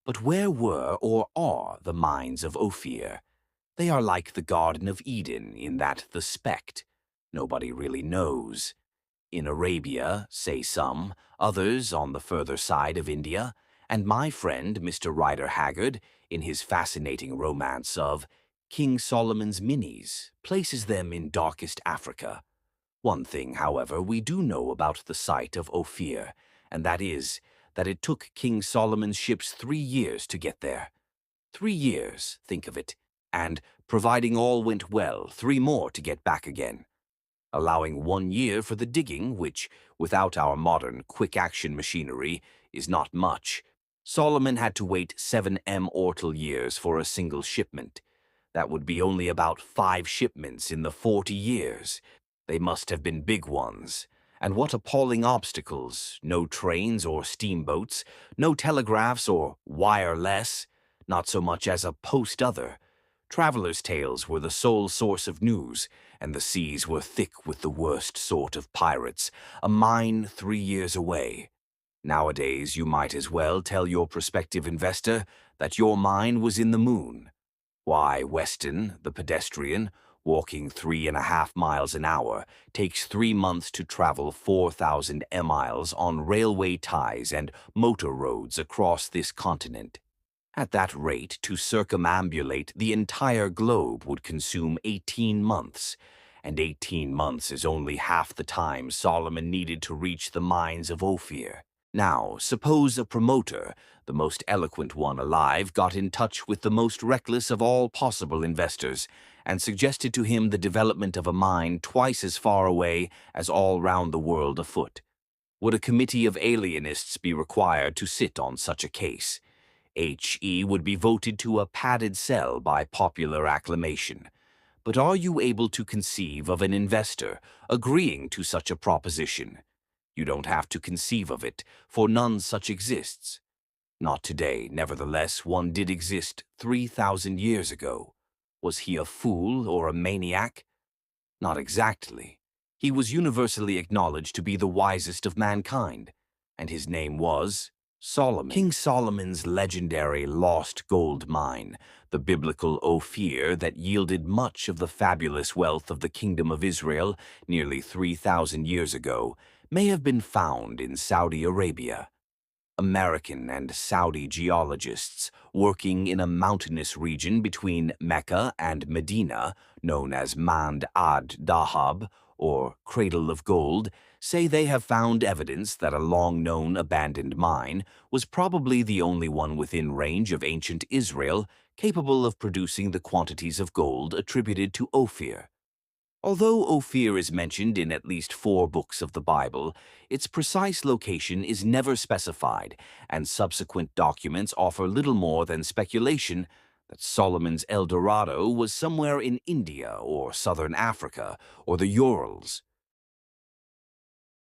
But where were or are the mines of Ophir? They are like the Garden of Eden in that the spect. Nobody really knows. In Arabia, say some, others on the further side of India, and my friend Mr. Rider Haggard, in his fascinating romance of King Solomon's Minis, places them in darkest Africa. One thing, however, we do know about the site of Ophir, and that is that it took King Solomon's ships 3 years to get there. 3 years, think of it, and, providing all went well, 3 more to get back again, allowing 1 year for the digging, which, without our modern quick-action machinery, is not much. Solomon had to wait 7 ortal years for a single shipment. That would be only about 5 shipments in the 40 years. They must have been big ones. And what appalling obstacles! No trains or steamboats, no telegraphs or wireless, not so much as a post other. Travelers' tales were the sole source of news, and the seas were thick with the worst sort of pirates, a mine 3 years away. Nowadays, you might as well tell your prospective investor that your mine was in the moon. Why, Weston, the pedestrian, walking 3.5 miles an hour, takes 3 months to travel 4,000 miles on railway ties and motor roads across this continent. At that rate, to circumambulate the entire globe would consume 18 months, and 18 months is only half the time Solomon needed to reach the mines of Ophir. Now, suppose a promoter, the most eloquent one alive, got in touch with the most reckless of all possible investors and suggested to him the development of a mine twice as far away as all round the world afoot. Would a committee of alienists be required to sit on such a case? HE would be voted to a padded cell by popular acclamation. But are you able to conceive of an investor agreeing to such a proposition? You don't have to conceive of it, for none such exists. Not today, nevertheless, one did exist 3,000 years ago. Was he a fool or a maniac? Not exactly. He was universally acknowledged to be the wisest of mankind, and his name was Solomon. King Solomon's legendary lost gold mine, the biblical Ophir that yielded much of the fabulous wealth of the Kingdom of Israel nearly 3,000 years ago, may have been found in Saudi Arabia. American and Saudi geologists working in a mountainous region between Mecca and Medina, known as Mand ad-Dahab, or Cradle of Gold, say they have found evidence that a long-known abandoned mine was probably the only one within range of ancient Israel capable of producing the quantities of gold attributed to Ophir. Although Ophir is mentioned in at least 4 books of the Bible, its precise location is never specified, and subsequent documents offer little more than speculation that Solomon's El Dorado was somewhere in India or southern Africa or the Urals.